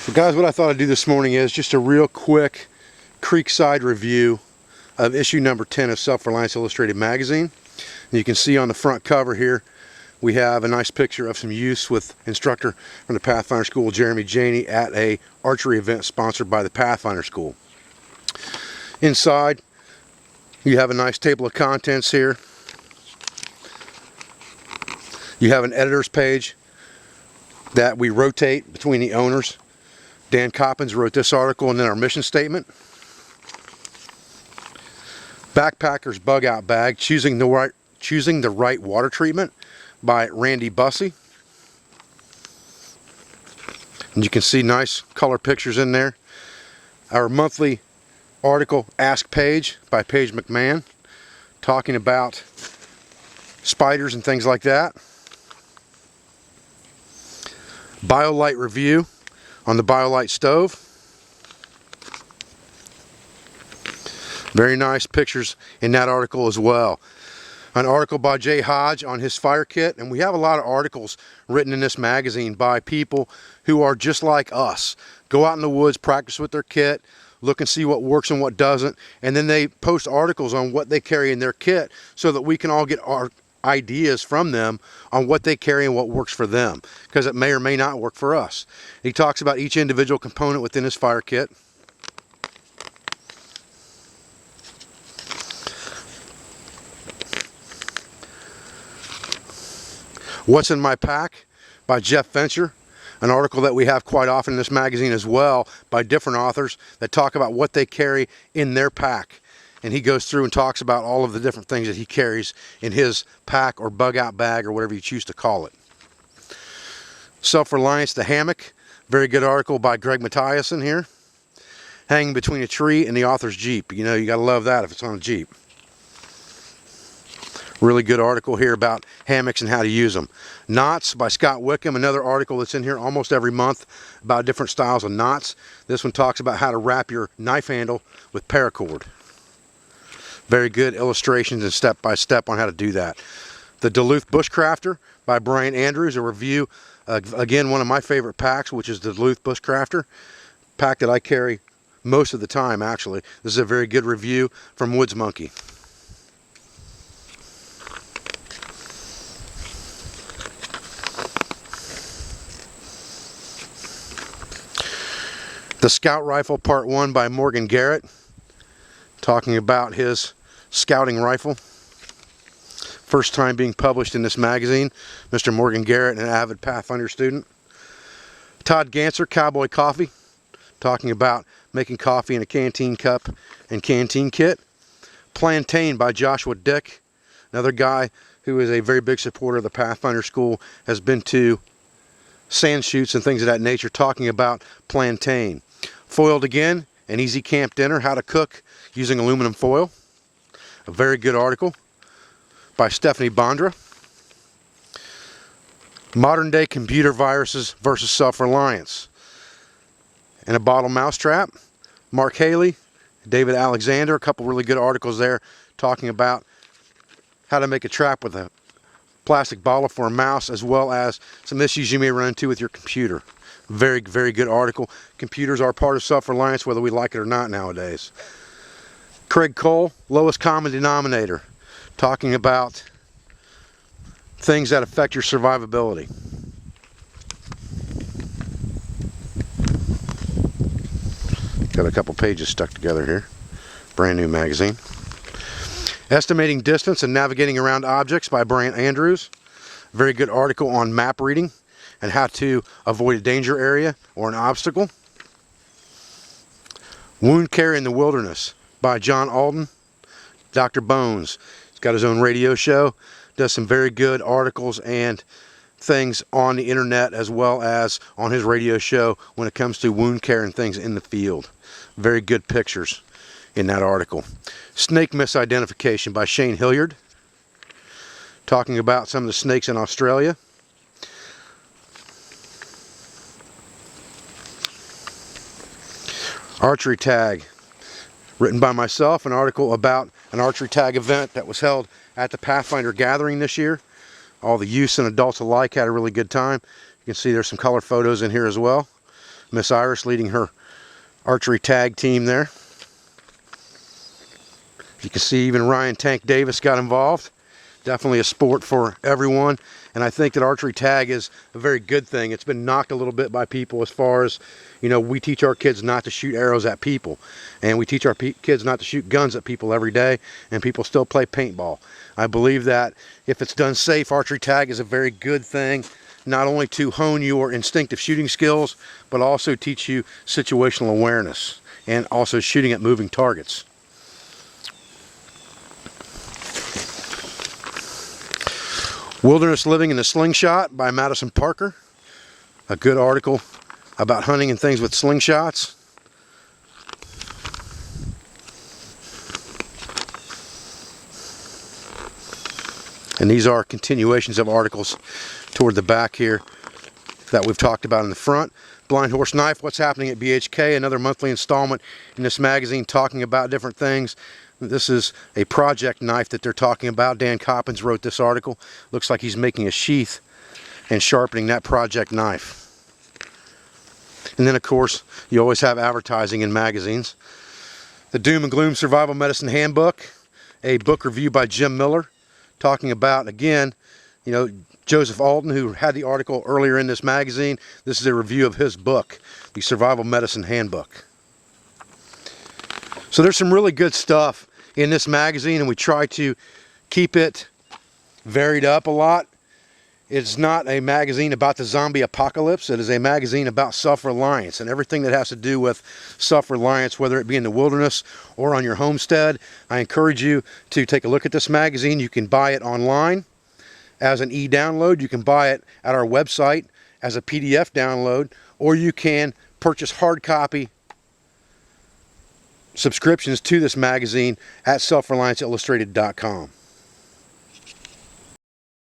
So guys, what I thought I'd do this morning is just a real quick Creekside review of issue number 10 of Self-Reliance Illustrated magazine. And you can see on the front cover here we have a nice picture of some use with instructor from the Pathfinder School, Jeremy Janey, at a archery event sponsored by the Pathfinder School. Inside you have a nice table of contents here. You have an editor's page that we rotate between the owners. Dan Coppins wrote this article, and then our mission statement. Backpacker's Bug Out Bag, Choosing the Right Water Treatment by Randy Bussey. And you can see nice color pictures in there. Our monthly article, Ask Paige, by Paige McMahon, talking about spiders and things like that. BioLite review on the BioLite stove. Very nice pictures in that article as well. An article by Jay Hodge on his fire kit, and we have a lot of articles written in this magazine by people who are just like us. Go out in the woods, practice with their kit, look and see what works and what doesn't, and then they post articles on what they carry in their kit so that we can all get our ideas from them on what they carry and what works for them, because it may or may not work for us. He talks about each individual component within his fire kit. What's in My Pack by Jeff Venture, an article that we have quite often in this magazine as well by different authors that talk about what they carry in their pack. And he goes through and talks about all of the different things that he carries in his pack or bug out bag or whatever you choose to call it. Self-Reliance, the Hammock, very good article by Greg Mathiasen here. Hanging Between a Tree and the Author's Jeep. You know, you gotta love that if it's on a Jeep. Really good article here about hammocks and how to use them. Knots by Scott Wickham, another article that's in here almost every month about different styles of knots. This one talks about how to wrap your knife handle with paracord. Very good illustrations and step-by-step on how to do that. The Duluth Bushcrafter by Brian Andrews, a review, again, one of my favorite packs, which is the Duluth Bushcrafter, pack that I carry most of the time, actually. This is a very good review from Woods Monkey. The Scout Rifle Part 1 by Morgan Garrett, talking about his scouting rifle. First time being published in this magazine. Mr. Morgan Garrett, an avid Pathfinder student. Todd Ganser, Cowboy Coffee, talking about making coffee in a canteen cup and canteen kit. Plantain by Joshua Dick, another guy who is a very big supporter of the Pathfinder School, has been to sand shoots and things of that nature, talking about plantain. Foiled Again, an easy camp dinner, how to cook using aluminum foil. A very good article by Stephanie Bondra. Modern Day Computer Viruses versus Self-Reliance. And a Bottle Mousetrap. Mark Haley, David Alexander, a couple really good articles there talking about how to make a trap with a plastic bottle for a mouse, as well as some issues you may run into with your computer. Very, very good article. Computers are part of self-reliance, whether we like it or not nowadays. Craig Cole, Lowest Common Denominator, talking about things that affect your survivability. Got a couple pages stuck together here. Brand new magazine. Estimating Distance and Navigating Around Objects by Brian Andrews. Very good article on map reading and how to avoid a danger area or an obstacle. Wound Care in the Wilderness by John Alden. Dr. Bones. He's got his own radio show. Does some very good articles and things on the internet as well as on his radio show when it comes to wound care and things in the field. Very good pictures in that article. Snake Misidentification by Shane Hilliard, talking about some of the snakes in Australia. Archery Tag, written by myself, an article about an archery tag event that was held at the Pathfinder Gathering this year. All the youths and adults alike had a really good time. You can see there's some color photos in here as well. Miss Iris leading her archery tag team there. You can see even Ryan Tank Davis got involved. Definitely a sport for everyone, and I think that archery tag is a very good thing. It's been knocked a little bit by people as far as, you know, we teach our kids not to shoot arrows at people, and we teach our kids not to shoot guns at people every day, and people still play paintball. I believe that if it's done safe, archery tag is a very good thing, not only to hone your instinctive shooting skills, but also teach you situational awareness and also shooting at moving targets. Wilderness Living in the Slingshot by Madison Parker. A good article about hunting and things with slingshots. And these are continuations of articles toward the back here that we've talked about in the front. Blind Horse Knife, What's Happening at BHK, another monthly installment in this magazine talking about different things. This is a project knife that they're talking about. Dan Coppins wrote this article. Looks like he's making a sheath and sharpening that project knife. And then, of course, you always have advertising in magazines. The Doom and Gloom Survival Medicine Handbook, a book review by Jim Miller, talking about, again, you know, Joseph Alton, who had the article earlier in this magazine. This is a review of his book, the Survival Medicine Handbook. So there's some really good stuff in this magazine, and we try to keep it varied up a lot. It's not a magazine about the zombie apocalypse. It is a magazine about self-reliance and everything that has to do with self-reliance, whether it be in the wilderness or on your homestead. I encourage you to take a look at this magazine. You can buy it online as an e-download. You can buy it at our website as a PDF download, or you can purchase hard copy subscriptions to this magazine at selfrelianceillustrated.com.